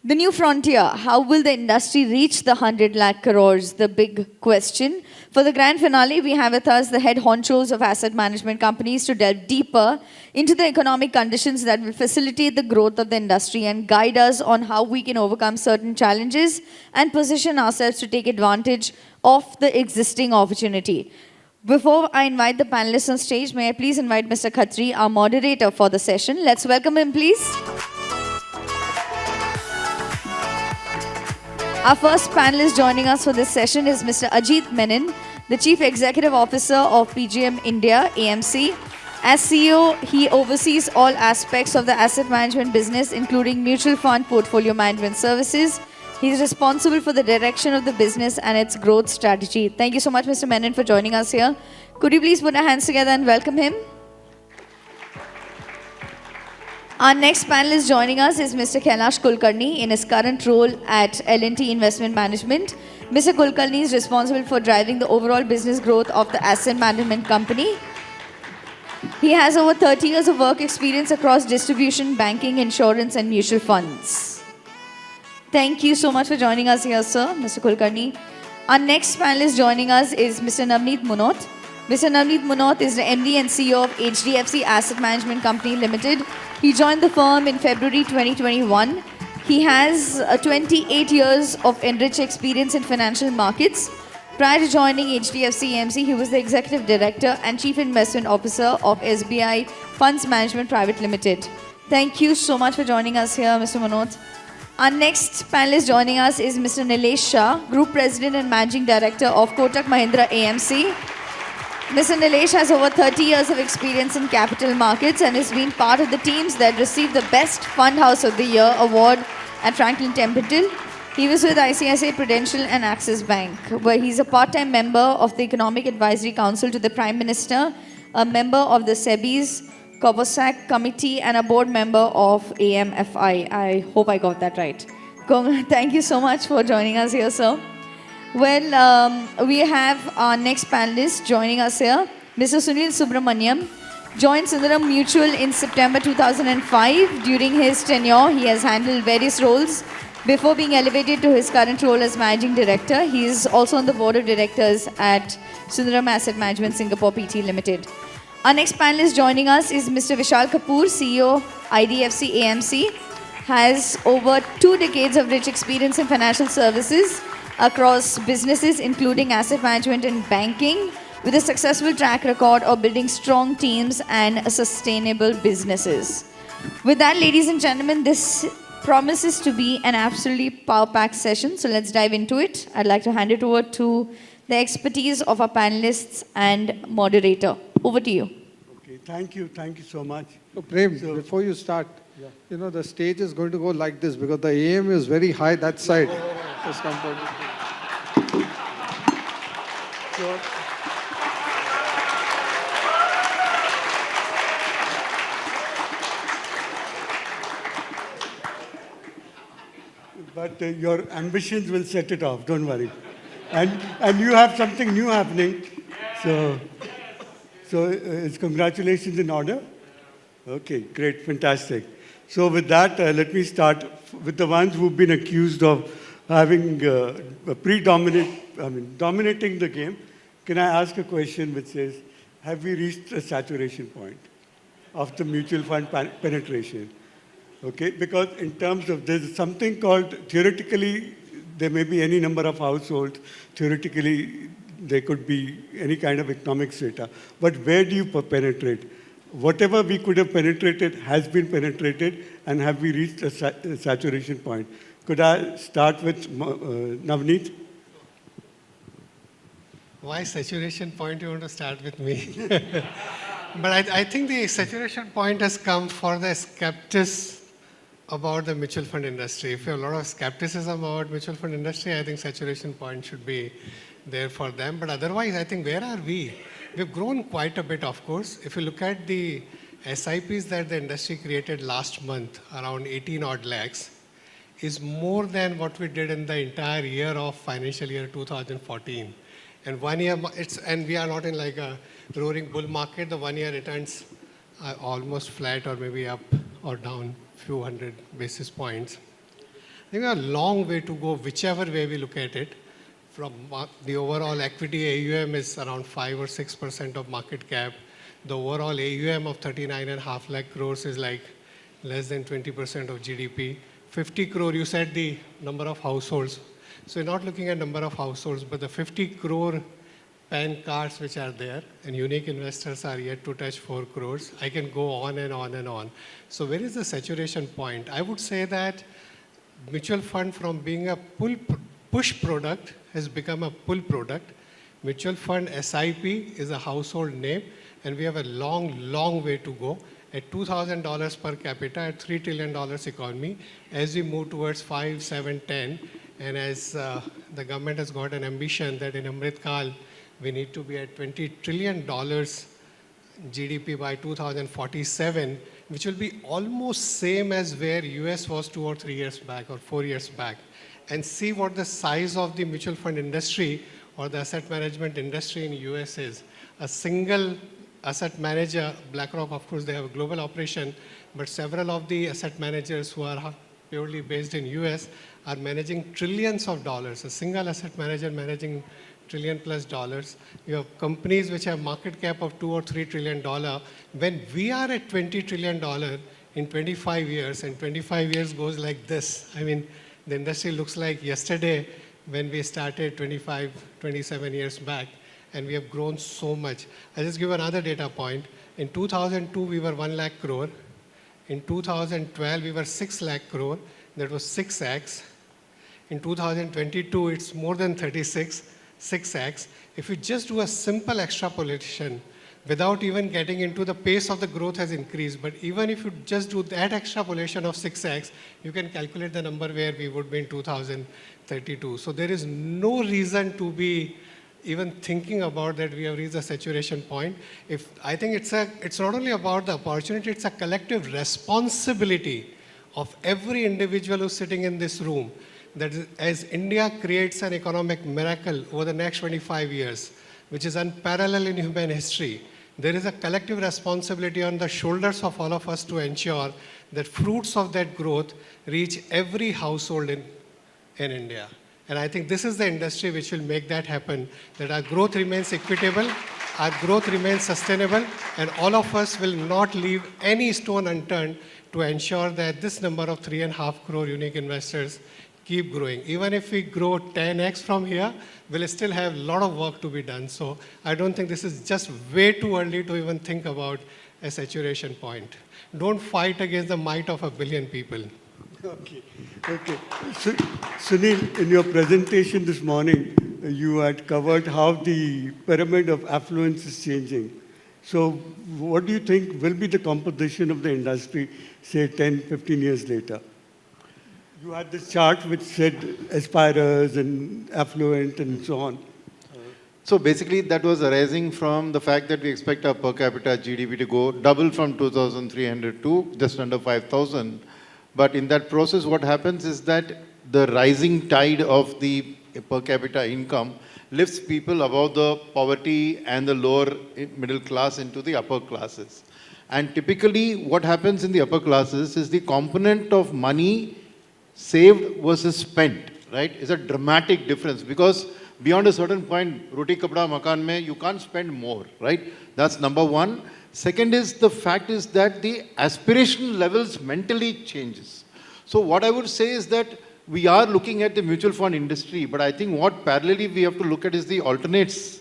The new frontier, how will the industry reach the 100 lakh crores? The big question. For the grand finale, we have with us the head honchos of asset management companies to delve deeper into the economic conditions that will facilitate the growth of the industry and guide us on how we can overcome certain challenges and position ourselves to take advantage of the existing opportunity. Before I invite the panelists on stage, may I please invite Mr. Khatri, our moderator for the session. Let's welcome him, please. Our first panelist joining us for this session is Mr. Ajit Menon, the Chief Executive Officer of PGIM India, AMC. As CEO, he oversees all aspects of the asset management business, including mutual fund portfolio management services. He is responsible for the direction of the business and its growth strategy. Thank you so much, Mr. Menon, for joining us here. Could you please put our hands together and welcome him? Our next panelist joining us is Mr. Kailash Kulkarni in his current role at L&T Investment Management. Mr. Kulkarni is responsible for driving the overall business growth of the asset management company. He has over 30 years of work experience across distribution, banking, insurance, and mutual funds. Thank you so much for joining us here, sir, Mr. Kulkarni. Our next panelist joining us is Mr. Navneet Munot. Mr. Navneet Munot is the MD and CEO of HDFC Asset Management Company Limited. He joined the firm in February 2021. He has 28 years of enriched experience in financial markets. Prior to joining HDFC AMC, he was the Executive Director and Chief Investment Officer of SBI Funds Management Private Limited. Thank you so much for joining us here, Mr. Munot. Our next panelist joining us is Mr. Nilesh Shah, Group President and Managing Director of Kotak Mahindra AMC. Mr. Nilesh has over 30 years of experience in capital markets and has been part of the teams that received the Best Fund House of the Year award at Franklin Templeton. He was with ICICI Prudential and Axis Bank, where he's a part-time member of the Economic Advisory Council to the Prime Minister, a member of the SEBI's Kotak Committee, and a board member of AMFI. I hope I got that right. Thank you so much for joining us here, sir. Well, we have our next panelist joining us here, Mr. Sunil Subramaniam. Joined Sundaram Mutual in September 2005. During his tenure, he has handled various roles before being elevated to his current role as Managing Director. He is also on the Board of Directors at Sundaram Asset Management Singapore Pte. Limited. Our next panelist joining us is Mr. Vishal Kapoor, CEO, IDFC AMC. Has over 2 decades of rich experience in financial services across businesses including asset management and banking, with a successful track record of building strong teams and sustainable businesses. With that, ladies and gentlemen, this promises to be an absolutely power-packed session, so let's dive into it. I'd like to hand it over to the expertise of our panelists and moderator. Over to you. Okay, thank you so much. So, Prem, before you start, you know, the stage is going to go like this because the AM is very high that side. Just come forward. But your ambitions will set it off, don't worry. And you have something new happening. So it's congratulations in order. Okay, great, fantastic. So with that, let me start with the ones who've been accused of having dominating the game. Can I ask a question which says, have we reached a saturation point of the mutual fund penetration? Okay, because in terms of, there's something called, theoretically, there may be any number of households. Theoretically, there could be any kind of economic strata. But where do you penetrate? Whatever we could have penetrated has been penetrated, and have we reached a saturation point? Could I start with Navneet? Why saturation point? You want to start with me? But I think the saturation point has come for the skeptics about the mutual fund industry. If you have a lot of skepticism about mutual fund industry, I think saturation point should be there for them. But otherwise, I think where are we? We've grown quite a bit, of course. If you look at the SIPs that the industry created last month, around 18 odd lakhs, is more than what we did in the entire year of financial year 2014. And 1 year, and we are not in like a roaring bull market. The 1 year returns are almost flat or maybe up or down few hundred basis points. I think a long way to go, whichever way we look at it. From the overall equity AUM is around 5 or 6% of market cap. The overall AUM of 39.5 lakh crores is like less than 20% of GDP. 50 crore, you said the number of households. So you're not looking at number of households, but the 50 crore PAN cards which are there, and unique investors are yet to touch 4 crores. I can go on and on and on. So where is the saturation point? I would say that mutual fund from being a push product has become a pull product. Mutual fund SIP is a household name, and we have a long way to go. At $2,000 per capita, at $3 trillion economy, as we move towards 5, 7, 10, and as the government has got an ambition that in Amrit Kal, we need to be at $20 trillion GDP by 2047, which will be almost same as where US was 2 or 3 years back or 4 years back. And see what the size of the mutual fund industry or the asset management industry in US is. A single asset manager, BlackRock, of course, they have a global operation, but several of the asset managers who are purely based in US are managing trillions of dollars. A single asset manager managing $1 trillion+. You have companies which have market cap of $2 or $3 trillion. When we are at $20 trillion in 25 years, and 25 years goes like this, I mean, the industry looks like yesterday when we started 25, 27 years back, and we have grown so much. I'll just give another data point. In 2002, we were 1 lakh crore. In 2012, we were 6 lakh crore. That was 6x. In 2022, it's more than 6x. If you just do a simple extrapolation, without even getting into the pace of the growth has increased, but even if you just do that extrapolation of 6x, you can calculate the number where we would be in 2032. So there is no reason to be even thinking about that we have reached a saturation point. I think it's not only about the opportunity, it's a collective responsibility of every individual who's sitting in this room, that as India creates an economic miracle over the next 25 years, which is unparalleled in human history, there is a collective responsibility on the shoulders of all of us to ensure that fruits of that growth reach every household in India. And I think this is the industry which will make that happen, that our growth remains equitable, our growth remains sustainable, and all of us will not leave any stone unturned to ensure that this number of 3.5 crore unique investors keep growing. Even if we grow 10x from here, we'll still have a lot of work to be done. So I don't think this is just way too early to even think about a saturation point. Don't fight against the might of 1 billion people. Okay. So, Sunil, in your presentation this morning, you had covered how the pyramid of affluence is changing. So what do you think will be the composition of the industry, say 10, 15 years later? You had this chart which said aspirers and affluent and so on. So basically that was arising from the fact that we expect our per capita GDP to go double from 2,300 to just under 5,000. But in that process, what happens is that the rising tide of the per capita income lifts people above the poverty and the lower middle class into the upper classes. And typically what happens in the upper classes is the component of money saved versus spent, right, is a dramatic difference, because beyond a certain point, roti kapda makan mein, you can't spend more, right? That's number one. Second is the fact is that the aspiration levels mentally changes. So what I would say is that we are looking at the mutual fund industry, but I think what parallelly we have to look at is the alternates.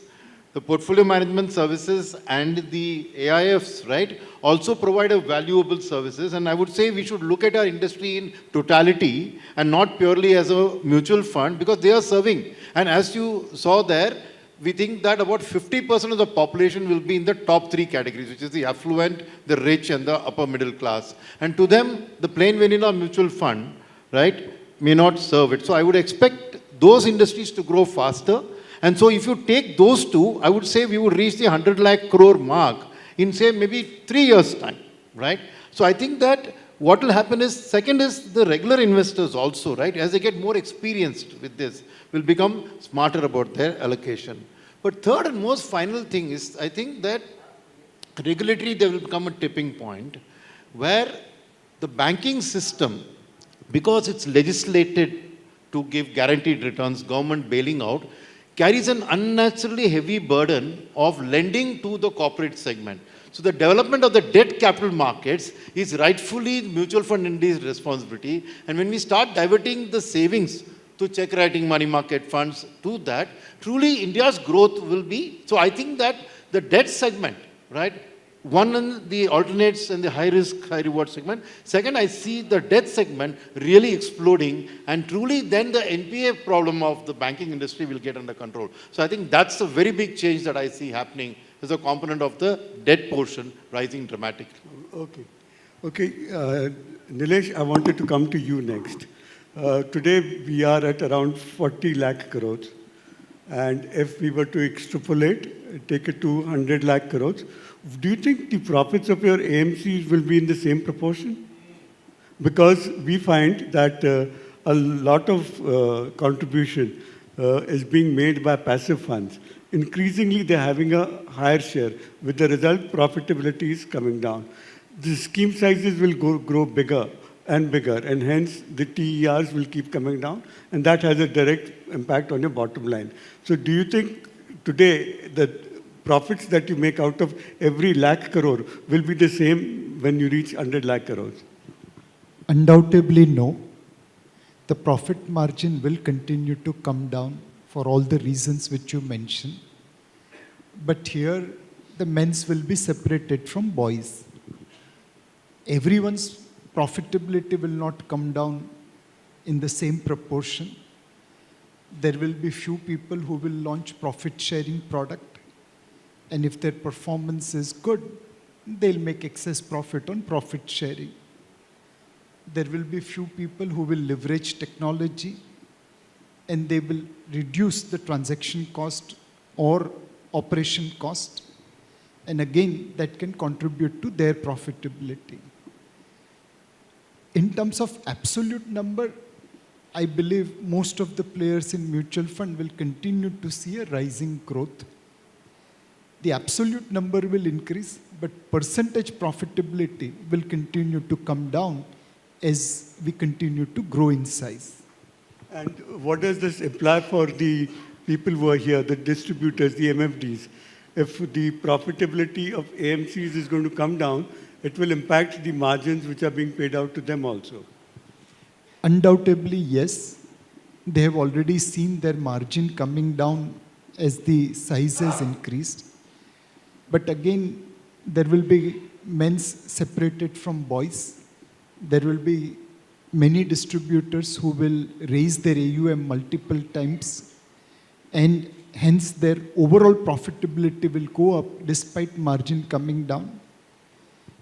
The portfolio management services and the AIFs, right, also provide a valuable services. And I would say we should look at our industry in totality and not purely as a mutual fund, because they are serving. And as you saw there, we think that about 50% of the population will be in the top 3 categories, which is the affluent, the rich, and the upper middle class. And to them, the plain vanilla mutual fund, right, may not serve it. So I would expect those industries to grow faster. And so if you take those two, I would say we would reach the 100 lakh crore mark in, say, maybe 3 years' time, right? So I think that what will happen is, second is the regular investors also, right, as they get more experienced with this, will become smarter about their allocation. But third and most final thing is, I think that regulatory, there will become a tipping point where the banking system because it's legislated to give guaranteed returns, government bailing out, carries an unnaturally heavy burden of lending to the corporate segment. So the development of the debt capital markets is rightfully mutual fund India's responsibility. And when we start diverting the savings to check writing money market funds to that, truly India's growth will be. So I think that the debt segment, right? One in the alternates and the high risk, high reward segment. Second, I see the debt segment really exploding, and truly then the NPA problem of the banking industry will get under control. So I think that's a very big change that I see happening as a component of the debt portion rising dramatically. Okay. Okay, Nilesh, I wanted to come to you next. Today we are at around 40 lakh crores. And if we were to extrapolate, take it to 100 lakh crores, do you think the profits of your AMCs will be in the same proportion? Because we find that a lot of contribution is being made by passive funds. Increasingly, they're having a higher share. With the result, profitability is coming down. The scheme sizes will grow bigger and bigger, and hence the TERs will keep coming down, and that has a direct impact on your bottom line. So do you think today that profits that you make out of every lakh crore will be the same when you reach 100 lakh crores? Undoubtedly, no. The profit margin will continue to come down for all the reasons which you mentioned. But here, the men's will be separated from boys. Everyone's profitability will not come down in the same proportion. There will be few people who will launch profit-sharing product. And if their performance is good, they'll make excess profit on profit sharing. There will be few people who will leverage technology and they will reduce the transaction cost or operation cost. And again, that can contribute to their profitability. In terms of absolute number, I believe most of the players in mutual fund will continue to see a rising growth. The absolute number will increase, but percentage profitability will continue to come down as we continue to grow in size. And what does this imply for the people who are here, the distributors, the MFDs? If the profitability of AMCs is going to come down, it will impact the margins which are being paid out to them also. Undoubtedly, yes. They have already seen their margin coming down as the size has increased. But again, there will be men's separated from boys. There will be many distributors who will raise their AUM multiple times, and hence their overall profitability will go up despite margin coming down.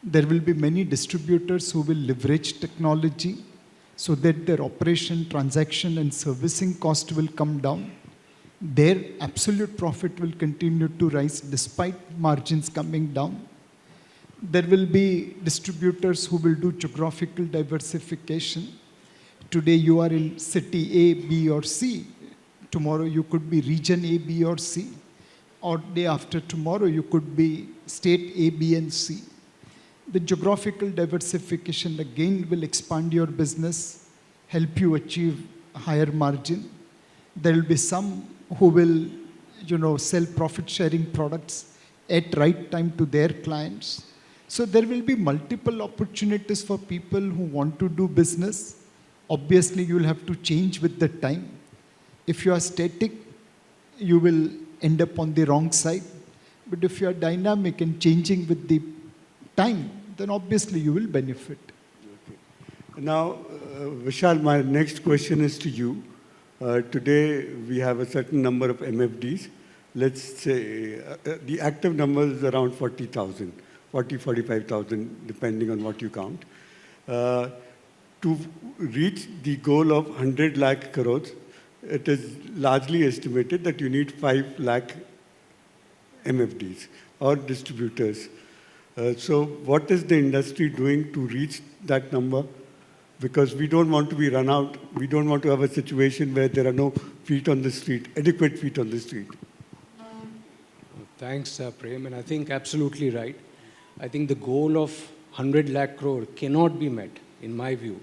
There will be many distributors who will leverage technology so that their operation, transaction and servicing cost will come down. Their absolute profit will continue to rise despite margins coming down. There will be distributors who will do geographical diversification. Today you are in city A, B or C. Tomorrow you could be region A, B or C. Or day after tomorrow you could be state A, B and C. The geographical diversification again will expand your business, help you achieve a higher margin. There will be some who will, sell profit-sharing products at right time to their clients. So there will be multiple opportunities for people who want to do business. Obviously, you will have to change with the time. If you are static, you will end up on the wrong side. But if you are dynamic and changing with the time, then obviously you will benefit. Okay. Now, Vishal, my next question is to you. Today, we have a certain number of MFDs. Let's say the active number is around 40,000, 45,000, depending on what you count. To reach the goal of 100 lakh crores, it is largely estimated that you need 5 lakh MFDs or distributors. So what is the industry doing to reach that number? Because we don't want to be run out. We don't want to have a situation where there are no feet on the street, adequate feet on the street. Thanks, Prem, and I think absolutely right. I think the goal of 100 lakh crore cannot be met, in my view,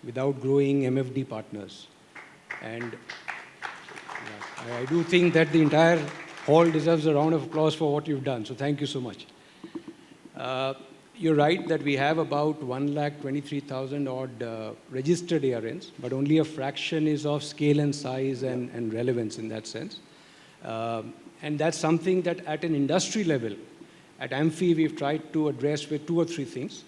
without growing MFD partners. And I do think that the entire hall deserves a round of applause for what you've done. So thank you so much. You're right that we have about 1,23,000 odd registered ARNs, but only a fraction is of scale and size and relevance in that sense. And that's something that at an industry level, at Amphi, we've tried to address with 2 or 3 things.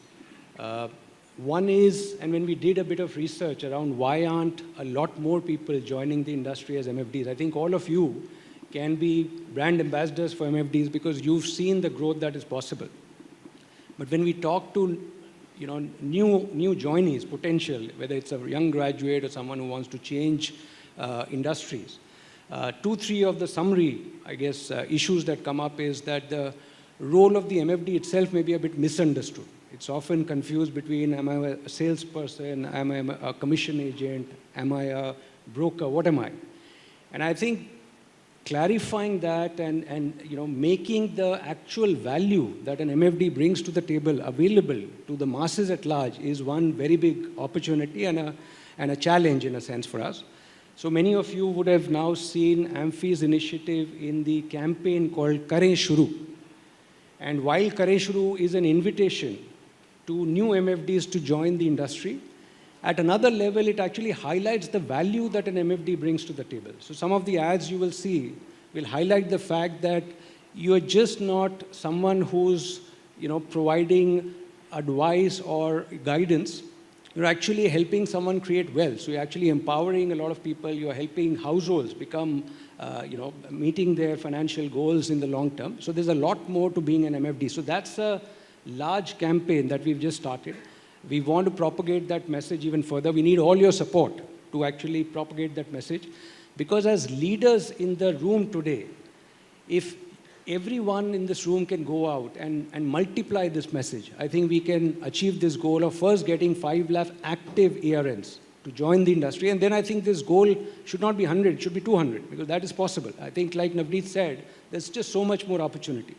One is, and when we did a bit of research around why aren't a lot more people joining the industry as MFDs, I think all of you can be brand ambassadors for MFDs because you've seen the growth that is possible. But when we talk to new joinees, potential, whether it's a young graduate or someone who wants to change industries, 2, 3 of the summary, I guess, issues that come up is that the role of the MFD itself may be a bit misunderstood. It's often confused between, am I a salesperson, am I a commission agent, am I a broker, what am I? And I think clarifying that and making the actual value that an MFD brings to the table available to the masses at large is one very big opportunity and a challenge in a sense for us. So many of you would have now seen Amphi's initiative in the campaign called Kare Shuru. And while Kare Shuru is an invitation to new MFDs to join the industry, at another level, it actually highlights the value that an MFD brings to the table. So some of the ads you will see will highlight the fact that you are just not someone who's providing advice or guidance. You're actually helping someone create wealth. So you're actually empowering a lot of people. You're helping households become, meeting their financial goals in the long term. So there's a lot more to being an MFD. So that's a large campaign that we've just started. We want to propagate that message even further. We need all your support to actually propagate that message. Because as leaders in the room today, if everyone in this room can go out and multiply this message, I think we can achieve this goal of first getting 5 lakh active ARNs to join the industry. And then I think this goal should not be 100, it should be 200, because that is possible. I think like Navneet said, there's just so much more opportunity.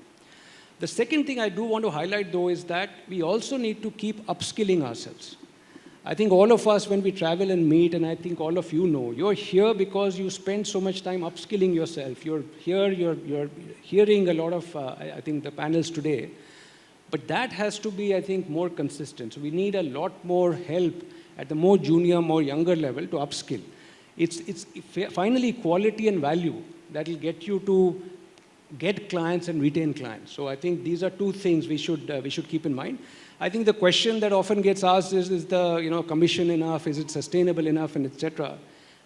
The second thing I do want to highlight, though, is that we also need to keep upskilling ourselves. I think all of us, when we travel and meet, and I think all of you know, you're here because you spend so much time upskilling yourself. You're here, you're hearing a lot of, I think, the panels today. But that has to be, I think, more consistent. So we need a lot more help at the more junior, more younger level to upskill. It's finally quality and value that will get you to get clients and retain clients. So I think these are 2 things we should keep in mind. I think the question that often gets asked is the commission enough? Is it sustainable enough? And etc.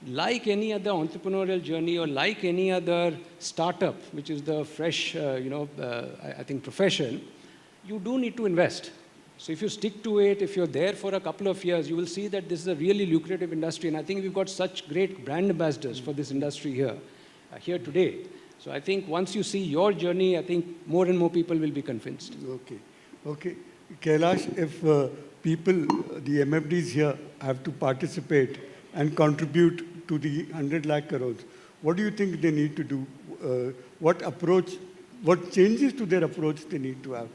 Like any other entrepreneurial journey or like any other startup, which is the fresh, I think profession, you do need to invest. So if you stick to it, if you're there for a couple of years, you will see that this is a really lucrative industry. And I think we've got such great brand ambassadors for this industry here today. So I think once you see your journey, I think more and more people will be convinced. Okay. Kailash, if people, the MFDs here, have to participate and contribute to the 100 lakh crores, what do you think they need to do? What changes to their approach they need to have?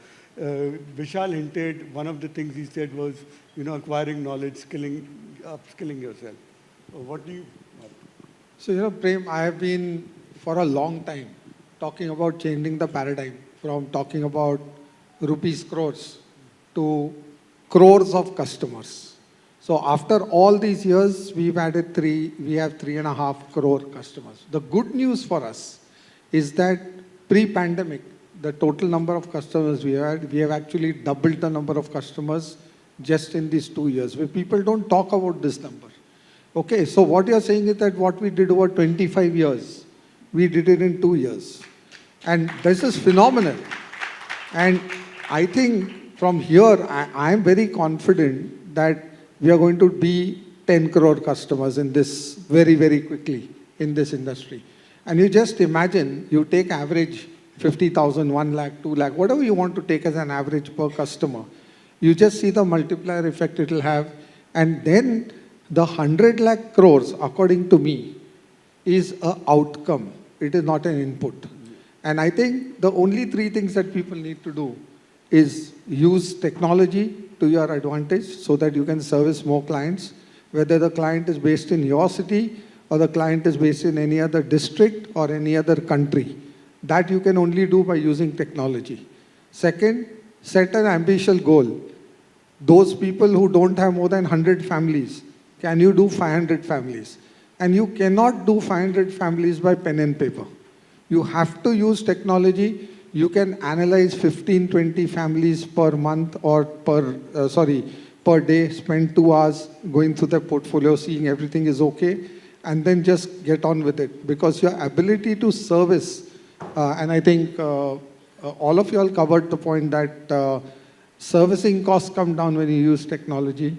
Vishal hinted, one of the things he said was, acquiring knowledge, upskilling yourself. What do you have? So, Prem, I have been for a long time talking about changing the paradigm from talking about rupees crores to crores of customers. So after all these years, we have 3.5 crore customers. The good news for us is that pre-pandemic, the total number of customers we have actually doubled the number of customers just in these 2 years, where people don't talk about this number. Okay, so what you're saying is that what we did over 25 years, we did it in 2 years. And this is phenomenal. And I think from here, I am very confident that we are going to be 10 crore customers in this very, very quickly in this industry. And you just imagine, you take average 50,000, 1 lakh, 2 lakh, whatever you want to take as an average per customer. You just see the multiplier effect it will have. And then the 100 lakh crores, according to me, is an outcome. It is not an input. And I think the only 3 things that people need to do is use technology to your advantage so that you can service more clients. whether the client is based in your city or the client is based in any other district or any other country. That you can only do by using technology. Second, set an ambitious goal. Those people who don't have more than 100 families, can you do 500 families? And you cannot do 500 families by pen and paper. You have to use technology. You can analyze 15, 20 families per month or per day, spend 2 hours going through the portfolio, seeing everything is okay, and then just get on with it. Because your ability to service, and I think all of you all covered the point that servicing costs come down when you use technology.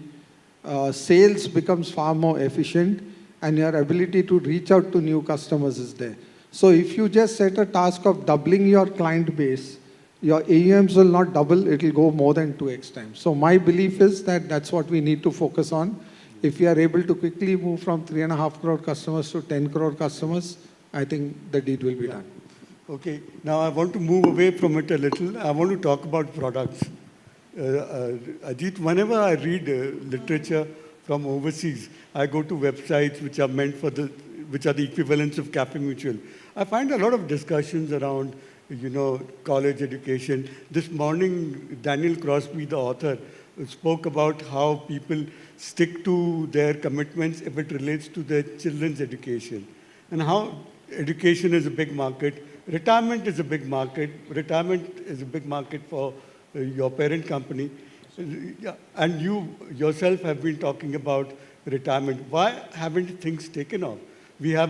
Sales becomes far more efficient, and your ability to reach out to new customers is there. So if you just set a task of doubling your client base, your AUMs will not double, it will go more than 2x times. So my belief is that that's what we need to focus on. If we are able to quickly move from 3.5 crore customers to 10 crore customers, I think the deed will be done. Okay, now I want to move away from it a little. I want to talk about products. Ajit, whenever I read literature from overseas, I go to websites which are meant for which are the equivalents of Cafemutual. I find a lot of discussions around, college education. This morning, Daniel Crosby, the author, spoke about how people stick to their commitments if it relates to their children's education, and how education is a big market. Retirement is a big market. Retirement is a big market for your parent company. And you yourself have been talking about retirement. Why haven't things taken off? We have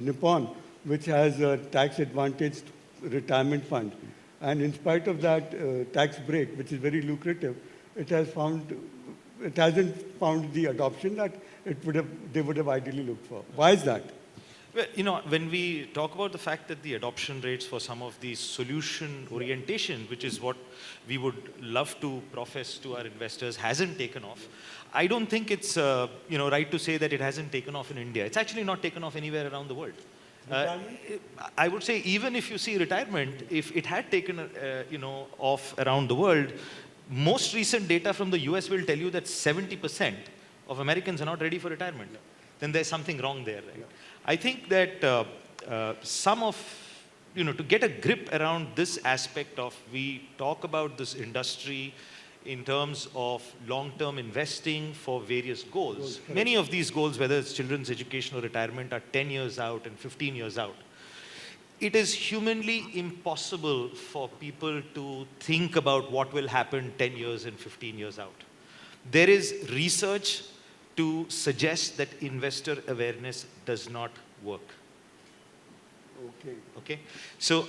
Nippon, which has a tax-advantaged retirement fund. And in spite of that tax break, which is very lucrative, it hasn't found the adoption that they would have ideally looked for. Why is that? Well, when we talk about the fact that the adoption rates for some of the solution orientation, which is what we would love to profess to our investors, hasn't taken off, I don't think it's right to say that it hasn't taken off in India. It's actually not taken off anywhere around the world. I would say even if you see retirement, if it had taken off around the world, most recent data from the US will tell you that 70% of Americans are not ready for retirement. Then there's something wrong there, right? I think that to get a grip around this aspect of, we talk about this industry in terms of long-term investing for various goals. Many of these goals, whether it's children's education or retirement, are 10 years out and 15 years out. It is humanly impossible for people to think about what will happen 10 years and 15 years out. There is research to suggest that investor awareness does not work. Okay. So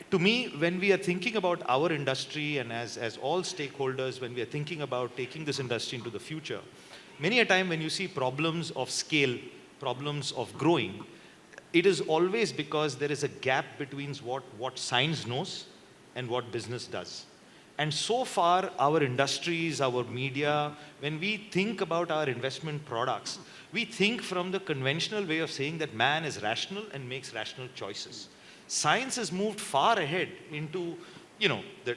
to me, when we are thinking about our industry, and as all stakeholders, when we are thinking about taking this industry into the future, many a time when you see problems of scale, problems of growing, it is always because there is a gap between what science knows and what business does. And so far, our industries, our media, when we think about our investment products, we think from the conventional way of saying that man is rational and makes rational choices. Science has moved far ahead into, the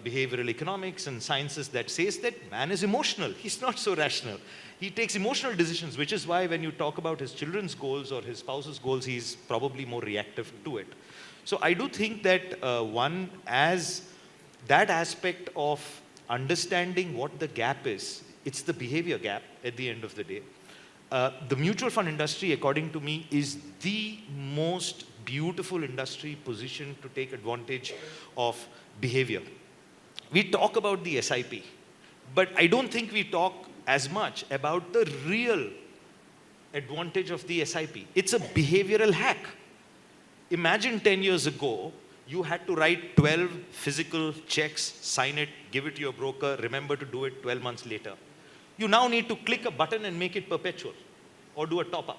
behavioral economics and sciences that says that man is emotional. He's not so rational. He takes emotional decisions, which is why when you talk about his children's goals or his spouse's goals, he's probably more reactive to it. So I do think that that aspect of understanding what the gap is, it's the behavior gap at the end of the day. The mutual fund industry, according to me, is the most beautiful industry positioned to take advantage of behavior. We talk about the SIP, but I don't think we talk as much about the real advantage of the SIP. It's a behavioral hack. Imagine 10 years ago, you had to write 12 physical checks, sign it, give it to your broker, remember to do it 12 months later. You now need to click a button and make it perpetual or do a top-up.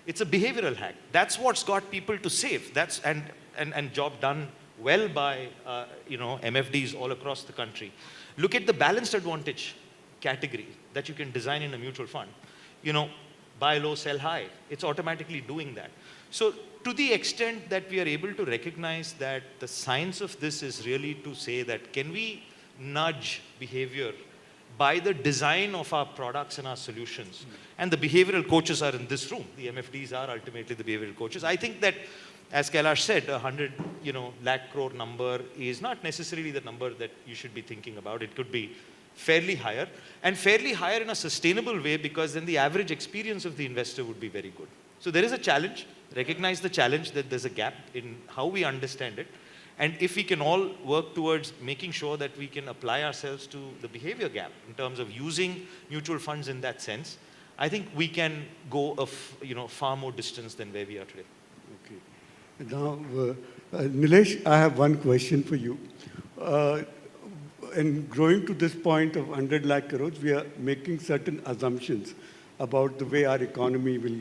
It's a behavioral hack. That's what's got people to save. And job done well by MFDs all across the country. Look at the balanced advantage category that you can design in a mutual fund. Buy low, sell high. It's automatically doing that. So to the extent that we are able to recognize that the science of this is really to say that can we nudge behavior by the design of our products and our solutions. And the behavioral coaches are in this room. The MFDs are ultimately the behavioral coaches. I think that, as Kailash said, 100 lakh crore number is not necessarily the number that you should be thinking about. It could be fairly higher, and fairly higher in a sustainable way, because then the average experience of the investor would be very good. So there is a challenge. Recognize the challenge that there's a gap in how we understand it. And if we can all work towards making sure that we can apply ourselves to the behavior gap in terms of using mutual funds in that sense, I think we can go far more distance than where we are today. Okay. Now, Nilesh, I have one question for you. In growing to this point of 100 lakh crores, we are making certain assumptions about the way our economy will.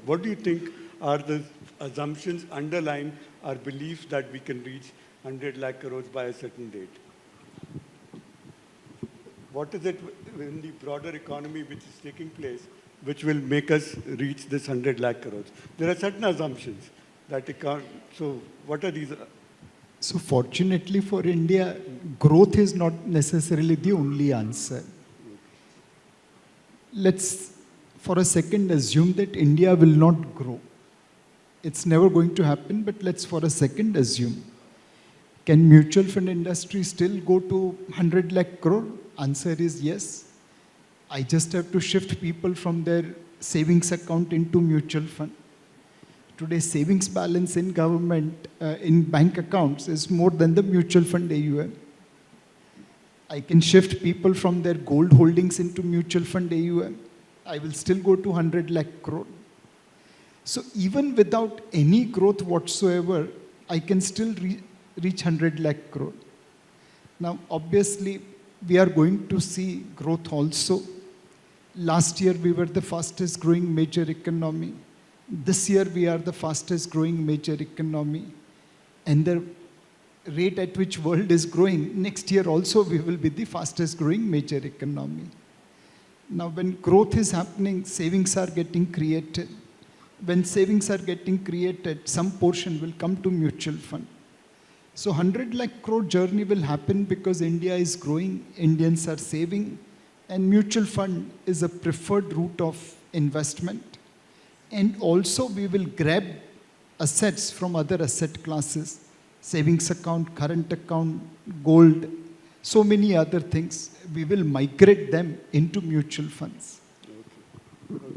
What do you think are the assumptions underlying our beliefs that we can reach 100 lakh crores by a certain date? What is it in the broader economy which is taking place which will make us reach this 100 lakh crores? There are certain assumptions that so what are these? So fortunately for India, growth is not necessarily the only answer. Let's for a second assume that India will not grow. It's never going to happen, but let's for a second assume. Can mutual fund industry still go to 100 lakh crore? Answer is yes. I just have to shift people from their savings account into mutual fund. Today, savings balance in government, in bank accounts is more than the mutual fund AUM. I can shift people from their gold holdings into mutual fund AUM. I will still go to 100 lakh crore. So even without any growth whatsoever, I can still reach 100 lakh crore. Now, obviously, we are going to see growth also. Last year, we were the fastest growing major economy. This year, we are the fastest growing major economy. And the rate at which world is growing, next year also, we will be the fastest growing major economy. Now, when growth is happening, savings are getting created. When savings are getting created, some portion will come to mutual fund. So 100 lakh crore journey will happen because India is growing, Indians are saving, and mutual fund is a preferred route of investment. And also we will grab assets from other asset classes, savings account, current account, gold, so many other things. We will migrate them into mutual funds. Okay.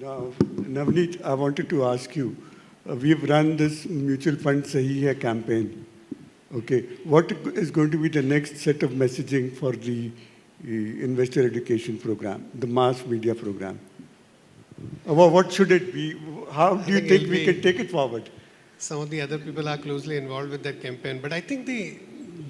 Now, Navneet, I wanted to ask you, we've run this mutual fund Sahi Hai campaign. Okay, what is going to be the next set of messaging for the investor education program, the mass media program? What should it be? How do you think we can take it forward? Some of the other people are closely involved with that campaign, but I think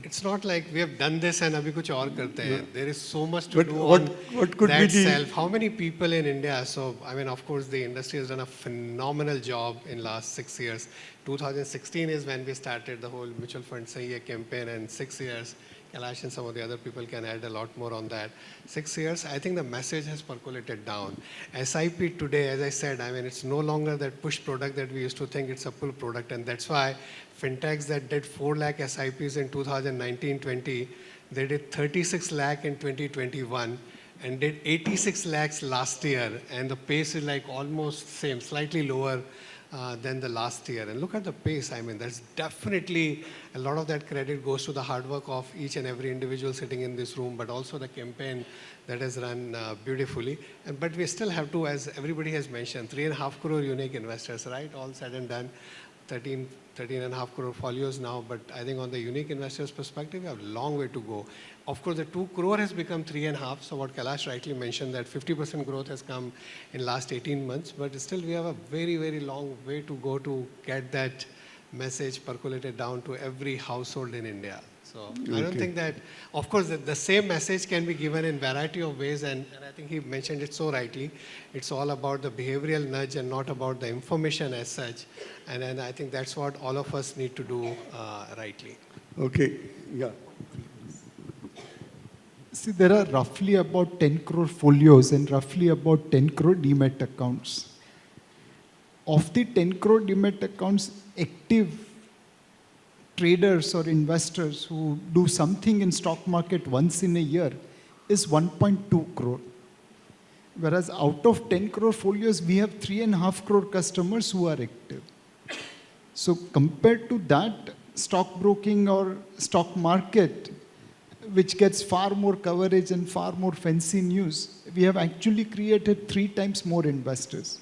it's not like we have done this and abhi kuch aur karte hain. There is so much to do what could that be the self. How many people in India? So, I mean, of course, the industry has done a phenomenal job in last 6 years. 2016 is when we started the whole mutual fund Sahi Hai campaign, and 6 years. Kailash and some of the other people can add a lot more on that. 6 years, I think the message has percolated down. SIP today, as I said, I mean, it's no longer that push product that we used to think. It's a pull product, and that's why fintechs that did 4 lakh SIPs in 2019-20, they did 36 lakh in 2021, and did 86 lakhs last year, and the pace is like almost same, slightly lower than the last year. And look at the pace. I mean, there's definitely a lot of that credit goes to the hard work of each and every individual sitting in this room, but also the campaign that has run beautifully. But we still have to, as everybody has mentioned, 3.5 crore unique investors, right? All said and done, 13.5 crore folios now. But I think on the unique investors perspective, we have a long way to go. Of course, the 2 crore has become 3.5. So what Kailash rightly mentioned, that 50% growth has come in last 18 months. But still, we have a very, very long way to go to get that message percolated down to every household in India. So I don't think that, of course, the same message can be given in variety of ways. And I think he mentioned it so rightly. It's all about the behavioral nudge and not about the information as such. And I think that's what all of us need to do rightly. Okay, yeah. See, there are roughly about 10 crore folios and roughly about 10 crore demat accounts. Of the 10 crore demat accounts, active traders or investors who do something in stock market once in a year is 1.2 crore. Whereas out of 10 crore folios, we have 3.5 crore customers who are active. So compared to that, stockbroking or stock market, which gets far more coverage and far more fancy news, we have actually created 3 times more investors.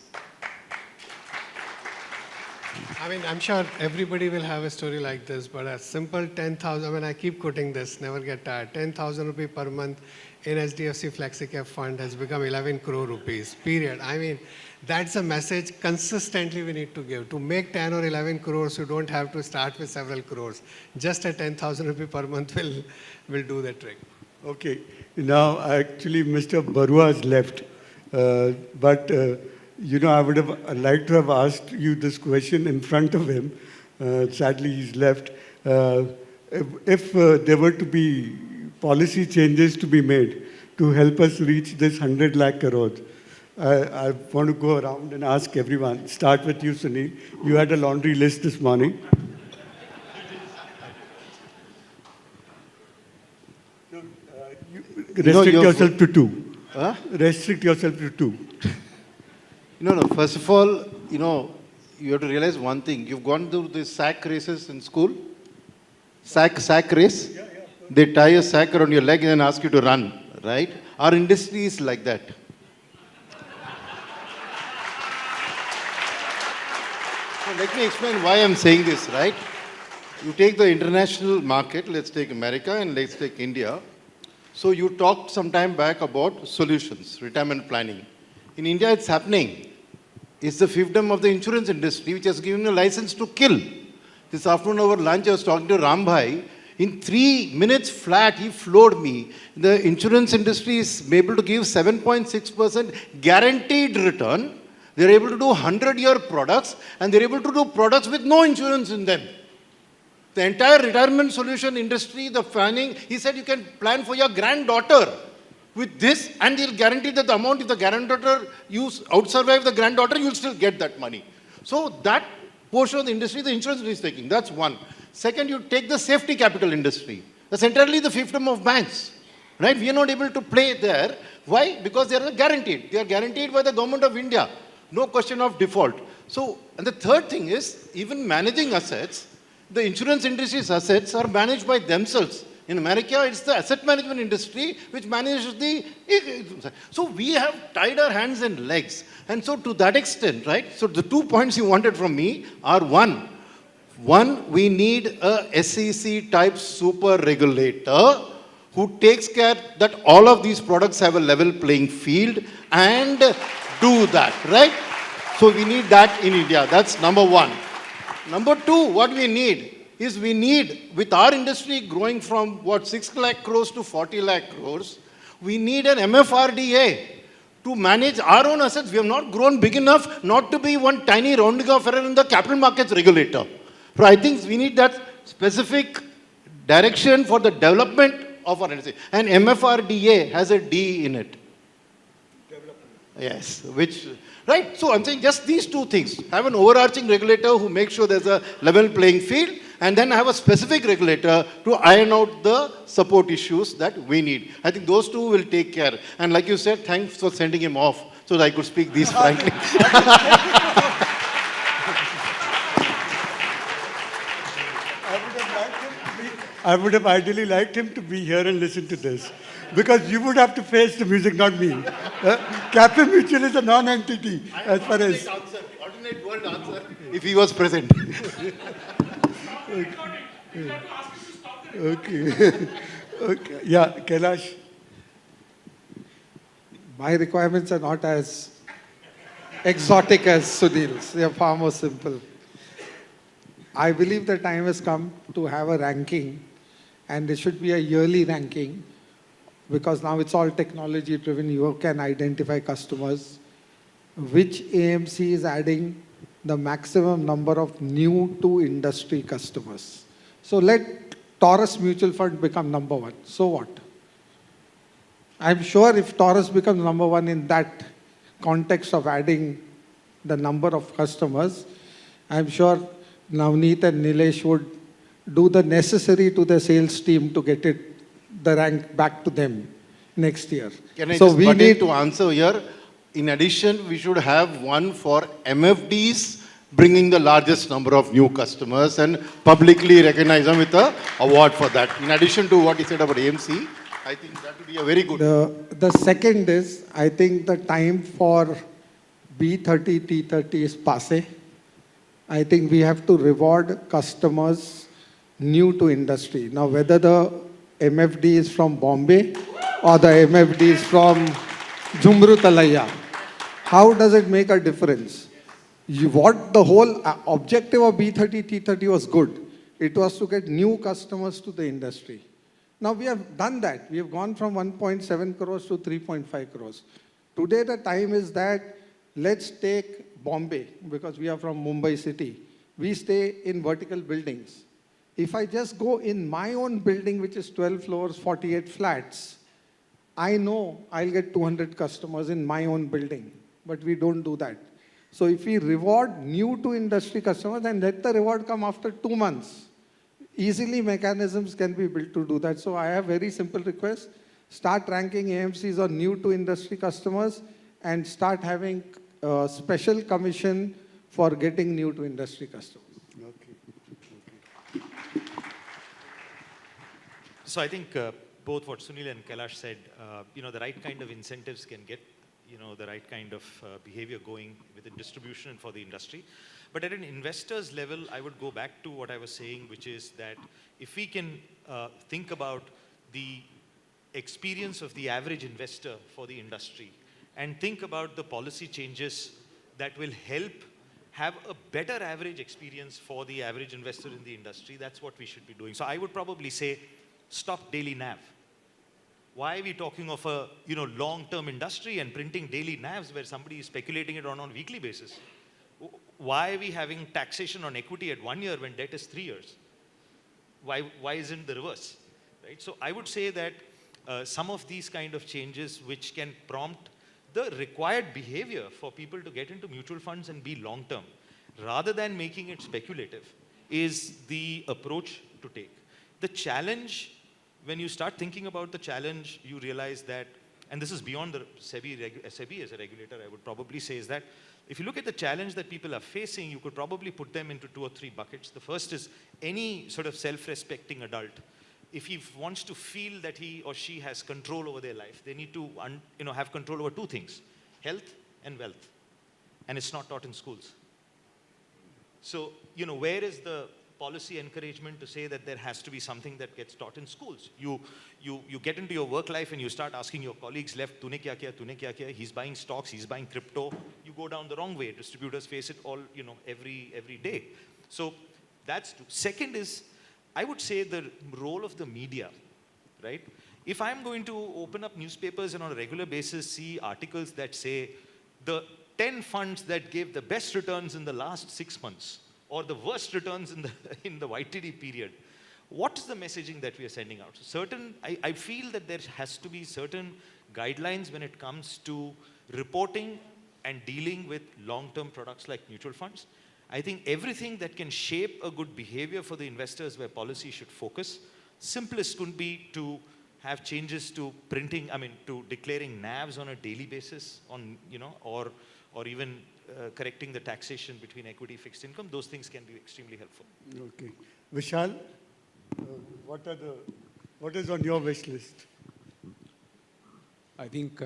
I mean, I'm sure everybody will have a story like this, but a simple 10,000, I mean, I keep quoting this, never get tired. 10,000 rupee per month in HDFC FlexiCap fund has become 11 crore rupees, period. I mean, that's a message consistently we need to give. To make 10 or 11 crores, you don't have to start with several crores. Just a 10,000 rupee per month will do the trick. Okay. Now, actually, Mr. Barua has left. I would have liked to have asked you this question in front of him. Sadly, he's left. If there were to be policy changes to be made to help us reach this 100 lakh crore, I want to go around and ask everyone. Start with you, Sunil. You had a laundry list this morning. Restrict yourself to 2. Huh? Restrict yourself to 2. No. First of all, you have to realize one thing. You've gone through the sack races in school. Sack race. Yeah. They tie a sack around your leg and then ask you to run, right? Our industry is like that. So let me explain why I'm saying this, right? You take the international market, let's take America and let's take India. So you talked some time back about solutions, retirement planning. In India, it's happening. It's the fiefdom of the insurance industry which has given a license to kill. This afternoon over lunch, I was talking to Ram Bhai. In 3 minutes flat, he floored me. The insurance industry is able to give 7.6% guaranteed return. They're able to do 100-year products, and they're able to do products with no insurance in them. The entire retirement solution industry, the planning, he said you can plan for your granddaughter with this, and he'll guarantee that the amount, if the granddaughter you outsurvive the granddaughter, you'll still get that money. So that portion of the industry, the insurance industry is taking. That's one. Second, you take the safety capital industry. That's entirely the fiefdom of banks. Right? We are not able to play there. Why? Because they are guaranteed. They are guaranteed by the government of India. No question of default. So, and the third thing is, even managing assets, the insurance industry's assets are managed by themselves. In America, it's the asset management industry which manages the... So we have tied our hands and legs. And so to that extent, right, so the 2 points you wanted from me are one, we need a SEC type super regulator who takes care that all of these products have a level playing field and do that, right? So we need that in India. That's number one. Number two, what we need is with our industry growing from 6 lakh crores to 40 lakh crores, we need an MFRDA to manage our own assets. We have not grown big enough not to be one tiny rounding off error in the capital markets regulator. So I think we need that specific direction for the development of our industry. And MFRDA has a D in it. Yes, right? So I'm saying just these two things. Have an overarching regulator who makes sure there's a level playing field, and then have a specific regulator to iron out the support issues that we need. I think those two will take care. And like you said, thanks for sending him off so that I could speak these frankly. I would have ideally liked him to be here and listen to this. Because you would have to face the music, not me. Cafemutual is a non-entity as far as... Alternate world answer if he was present. Okay. Okay. Yeah, Kailash. My requirements are not as exotic as Sunil's. They are far more simple. I believe the time has come to have a ranking, and there should be a yearly ranking, because now it's all technology driven. You can identify customers. Which AMC is adding the maximum number of new to industry customers? So let Taurus Mutual Fund become number one. So what? I'm sure if Taurus becomes number one in that context of adding the number of customers, I'm sure Navneet and Nilesh would do the necessary to the sales team to get the rank back to them. next year. Can I So just we butt in need to answer here? In addition, we should have one for MFDs, bringing the largest number of new customers and publicly recognize them with an award for that. In addition to what he said about AMC, I think that would be a very good. The second is, I think the time for B30, T30 is passé. I think we have to reward customers new to industry. Now, whether the MFD is from Bombay or the MFD is from Jumru Talaya, how does it make a difference? What the whole objective of B30, T30 was good. It was to get new customers to the industry. Now we have done that. We have gone from 1.7 crores to 3.5 crores. Today the time is that let's take Bombay, because we are from Mumbai city. We stay in vertical buildings. If I just go in my own building, which is 12 floors, 48 flats, I know I'll get 200 customers in my own building, but we don't do that. So if we reward new to industry customers and let the reward come after 2 months, easily mechanisms can be built to do that. So I have very simple request. Start ranking AMCs on new to industry customers and start having a special commission for getting new to industry customers. Okay. So I think both what Sunil and Kailash said, the right kind of incentives can get, the right kind of behavior going within distribution and for the industry. But at an investor's level, I would go back to what I was saying, which is that if we can think about the experience of the average investor for the industry and think about the policy changes that will help have a better average experience for the average investor in the industry, that's what we should be doing. So I would probably say, stop daily NAV. Why are we talking of a long-term industry and printing daily NAVs where somebody is speculating it on a weekly basis? Why are we having taxation on equity at 1 year when debt is 3 years? Why isn't the reverse? Right? So I would say that some of these kind of changes which can prompt the required behavior for people to get into mutual funds and be long-term, rather than making it speculative, is the approach to take. The challenge, when you start thinking about the challenge, you realize that, and this is beyond the SEBI as a regulator, I would probably say, is that if you look at the challenge that people are facing, you could probably put them into 2 or 3 buckets. The first is any sort of self-respecting adult. If he wants to feel that he or she has control over their life, they need to have control over 2 things, health and wealth. And it's not taught in schools. So, where is the policy encouragement to say that there has to be something that gets taught in schools? You get into your work life and you start asking your colleagues left, tune kya kiya? He's buying stocks, he's buying crypto. You go down the wrong way. Distributors face it all, every day. So that's 2. Second is, I would say the role of the media, right? If I'm going to open up newspapers and on a regular basis see articles that say the 10 funds that gave the best returns in the last 6 months, or the worst returns in the YTD period, what is the messaging that we are sending out? So I feel that there has to be certain guidelines when it comes to reporting and dealing with long-term products like mutual funds. I think everything that can shape a good behavior for the investors where policy should focus, simplest could be to have changes to to declaring NAVs on a daily basis, or even correcting the taxation between equity fixed income. Those things can be extremely helpful. Okay. Vishal, what is on your wish list? I think,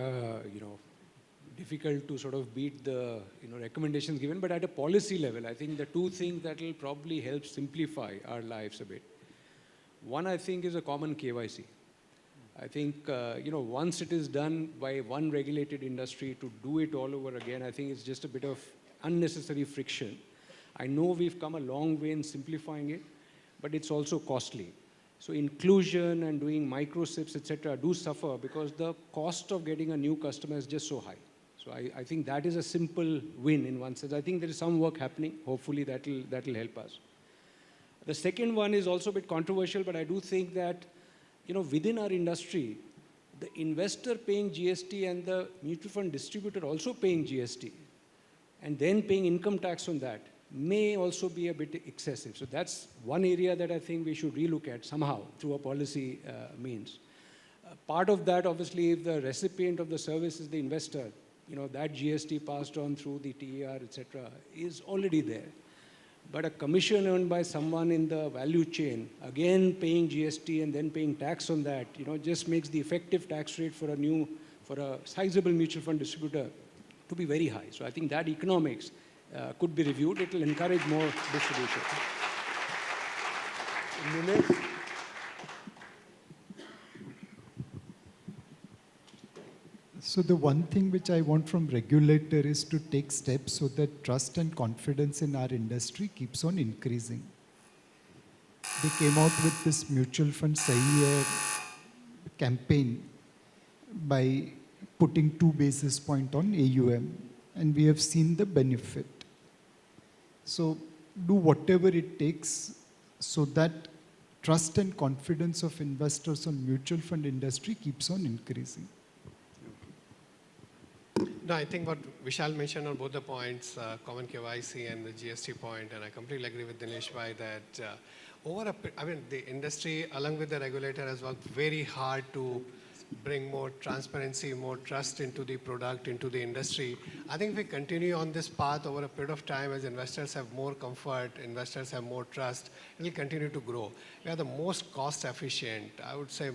difficult to sort of beat the recommendations given, but at a policy level, I think the 2 things that will probably help simplify our lives a bit. One, I think, is a common KYC. I think, once it is done by one regulated industry, to do it all over again, I think it's just a bit of unnecessary friction. I know we've come a long way in simplifying it, but it's also costly. So inclusion and doing micro SIPs, etc., do suffer because the cost of getting a new customer is just so high. So I think that is a simple win in one sense. I think there is some work happening. Hopefully that will help us. The second one is also a bit controversial, but I do think that within our industry, the investor paying GST and the mutual fund distributor also paying GST and then paying income tax on that may also be a bit excessive. So that's one area that I think we should relook at somehow through a policy means. Part of that, obviously, if the recipient of the service is the investor, that GST passed on through the TER, etc., is already there. But a commission earned by someone in the value chain, again paying GST and then paying tax on that, just makes the effective tax rate for a sizable mutual fund distributor to be very high. So I think that economics could be reviewed. It will encourage more distribution. Nilesh? So the one thing which I want from regulator is to take steps so that trust and confidence in our industry keeps on increasing. They came out with this mutual fund Sahi Hai campaign by putting 2 basis points on AUM, and we have seen the benefit. So do whatever it takes so that trust and confidence of investors on mutual fund industry keeps on increasing. No, I think what Vishal mentioned on both the points, common KYC and the GST point, and I completely agree with Nilesh bhai that the industry along with the regulator has worked very hard to bring more transparency, more trust into the product, into the industry. I think if we continue on this path over a period of time, as investors have more comfort, investors have more trust, it will continue to grow. We are the most cost efficient, I would say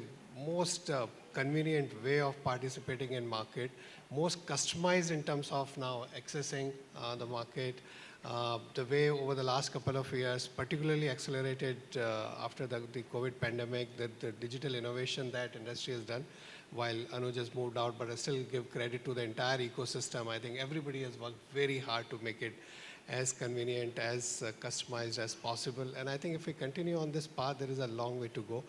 most convenient way of participating in market, most customized in terms of now accessing the market. The way over the last couple of years, particularly accelerated after the COVID pandemic, the digital innovation that industry has done, while Anuj has moved out, but I still give credit to the entire ecosystem. I think everybody has worked very hard to make it as convenient, as customized as possible. And I think if we continue on this path, there is a long way to go.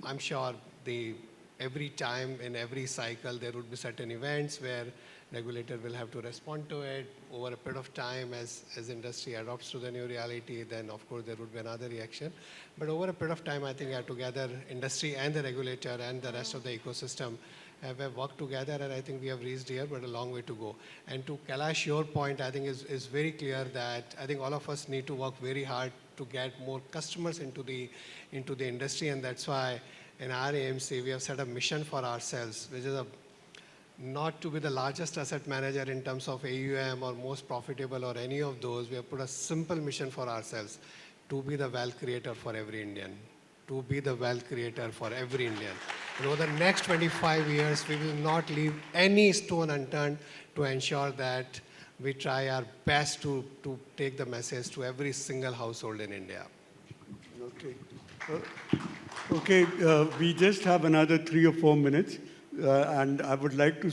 I'm sure every time in every cycle there would be certain events where regulator will have to respond to it over a period of time as industry adopts to the new reality. Then of course there would be another reaction, but over a period of time I think together industry and the regulator and the rest of the ecosystem have worked together, and I think we have reached here, but a long way to go. And to Kailash, your point I think is very clear that I think all of us need to work very hard to get more customers into the industry, and that's why in our AMC we have set a mission for ourselves, which is not to be the largest asset manager in terms of AUM or most profitable or any of those. We have put a simple mission for ourselves, to be the wealth creator for every Indian. To be the wealth creator for every Indian. And over the next 25 years, we will not leave any stone unturned to ensure that we try our best to take the message to every single household in India. Okay. We just have another 3 or 4 minutes, and I would like to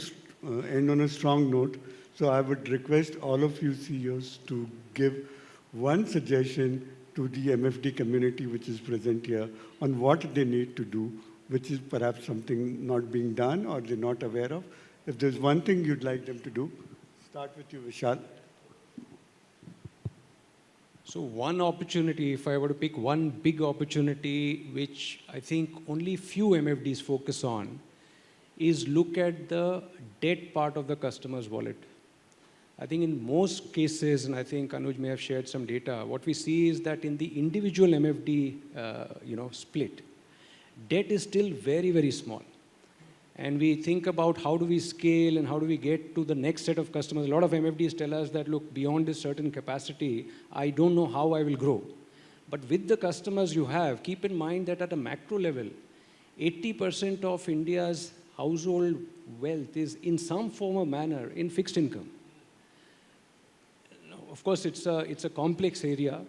end on a strong note. So I would request all of you CEOs to give one suggestion to the MFD community which is present here on what they need to do, which is perhaps something not being done or they're not aware of. If there's one thing you'd like them to do, start with you, Vishal. So one opportunity, if I were to pick one big opportunity, which I think only few MFDs focus on, is look at the debt part of the customer's wallet. I think in most cases, and I think Anuj may have shared some data, what we see is that in the individual MFD split, debt is still very, very small. And we think about how do we scale and how do we get to the next set of customers. A lot of MFDs tell us that, look, beyond this certain capacity, I don't know how I will grow. But with the customers you have, keep in mind that at a macro level, 80% of India's household wealth is in some form or manner in fixed income. Of course, it's a complex area.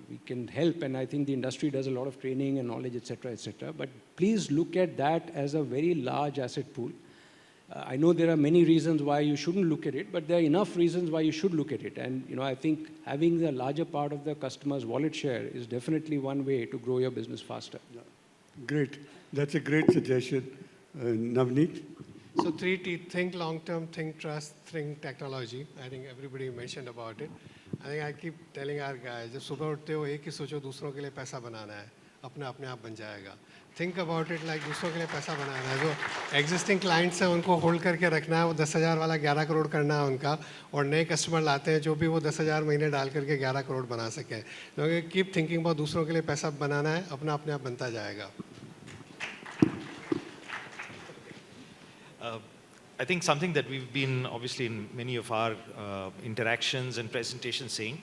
We can help, and I think the industry does a lot of training and knowledge, etc., etc. But please look at that as a very large asset pool. I know there are many reasons why you shouldn't look at it, but there are enough reasons why you should look at it. And I think having the larger part of the customer's wallet share is definitely one way to grow your business faster. Yeah. Great. That's a great suggestion. Navneet? So 3 T, think long-term, think trust, think technology. I think everybody mentioned about it. I think I keep telling our guys, जब सुबह उठते हो एक ही सोचो दूसरों के लिए पैसा बनाना है, अपने आप बन जाएगा. Think about it like दूसरों के लिए पैसा बनाना है. जो existing clients हैं उनको hold करके रखना है, वो 10,000 वाला 11 करोड़ करना है उनका, और नए customer लाते हैं जो भी वो 10,000 महीने डाल करके 11 करोड़ बना सकें. तो keep thinking about दूसरों के लिए पैसा बनाना है, अपने आप बनता जाएगा. I think something that we've been obviously in many of our interactions and presentations saying,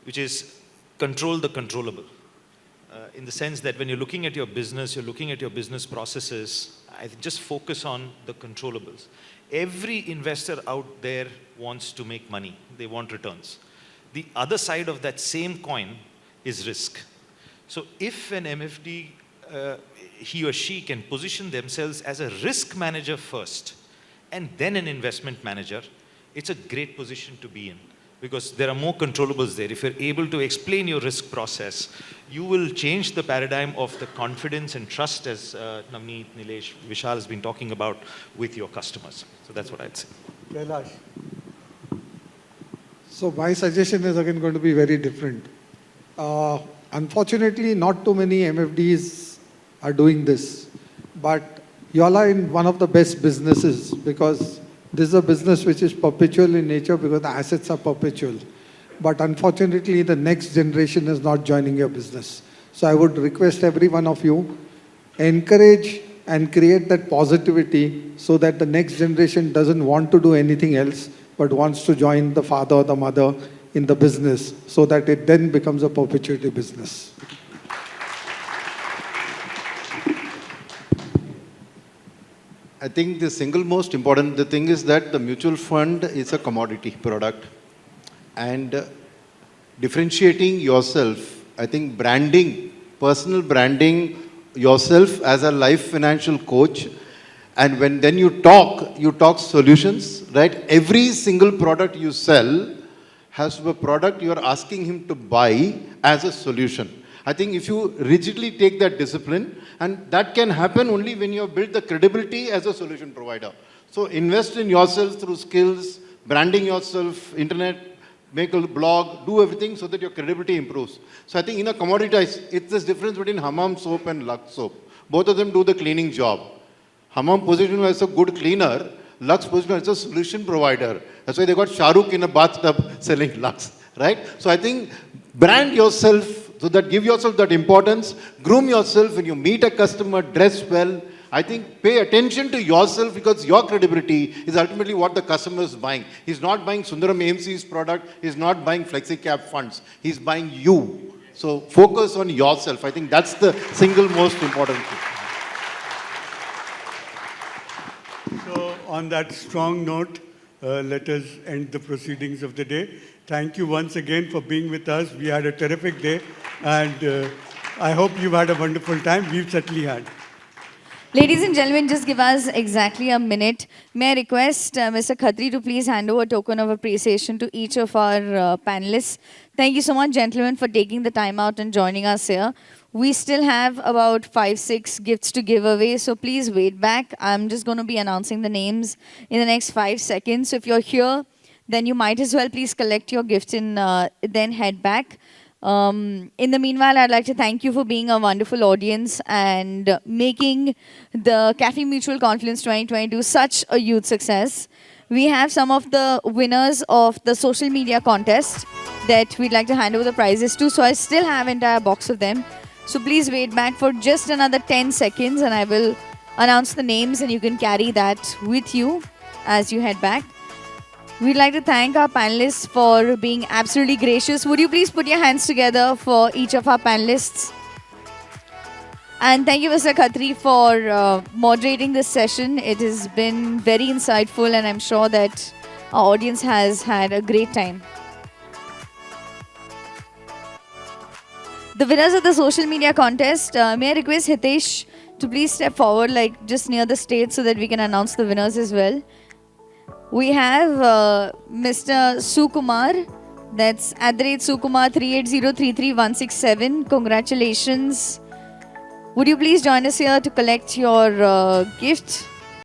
which is control the controllable. In the sense that when you're looking at your business, you're looking at your business processes, I just focus on the controllables. Every investor out there wants to make money. They want returns. The other side of that same coin is risk. So if an MFD, he or she can position themselves as a risk manager first and then an investment manager, it's a great position to be in. Because there are more controllables there. If you're able to explain your risk process, you will change the paradigm of the confidence and trust, as Navneet, Nilesh, Vishal has been talking about, with your customers. So that's what I'd say. Kailash. So my suggestion is again going to be very different. Unfortunately, not too many MFDs are doing this. But you all are in one of the best businesses because this is a business which is perpetual in nature because the assets are perpetual. But unfortunately, the next generation is not joining your business. So I would request every one of you, encourage and create that positivity so that the next generation doesn't want to do anything else, but wants to join the father or the mother in the business so that it then becomes a perpetuity business. I think the single most important thing is that the mutual fund is a commodity product. And differentiating yourself, I think branding, personal branding yourself as a life financial coach. And then you talk solutions, right? Every single product you sell has to be a product you are asking him to buy as a solution. I think if you rigidly take that discipline, and that can happen only when you have built the credibility as a solution provider. So invest in yourself through skills, branding yourself, internet, make a blog, do everything so that your credibility improves. So I think in a commoditized, it's this difference between hammam soap and Lux soap. Both of them do the cleaning job. Hammam position as a good cleaner, Lux position as a solution provider. That's why they got Shah Rukh in a bathtub selling Lux, right? So I think brand yourself, so that give yourself that importance, groom yourself when you meet a customer, dress well. I think pay attention to yourself because your credibility is ultimately what the customer is buying. He's not buying Sundaram AMC's product, he's not buying FlexiCap funds, he's buying you. So focus on yourself. I think that's the single most important thing. So on that strong note, let us end the proceedings of the day. Thank you once again for being with us. We had a terrific day and I hope you've had a wonderful time. We've certainly had. Ladies and gentlemen, just give us exactly a minute. May I request Mr. Khatri to please hand over a token of appreciation to each of our panelists. Thank you so much, gentlemen, for taking the time out and joining us here. We still have about 5-6 gifts to give away, so please wait back. I'm just going to be announcing the names in the next 5 seconds. So if you're here, then you might as well please collect your gift and then head back. In the meanwhile, I'd like to thank you for being a wonderful audience and making the Cafemutual Confluence 2022 such a huge success. We have some of the winners of the social media contest that we'd like to hand over the prizes to. So I still have an entire box of them. So please wait back for just another 10 seconds and I will announce the names and you can carry that with you as you head back. We'd like to thank our panelists for being absolutely gracious. Would you please put your hands together for each of our panelists? And thank you, Mr. Khatri, for moderating this session. It has been very insightful and I'm sure that our audience has had a great time. The winners of the social media contest, may I request Hitesh to please step forward, like just near the stage so that we can announce the winners as well. We have Mr. Sukumar, that's @Sukumar 380333167. Congratulations. Would you please join us here to collect your gift?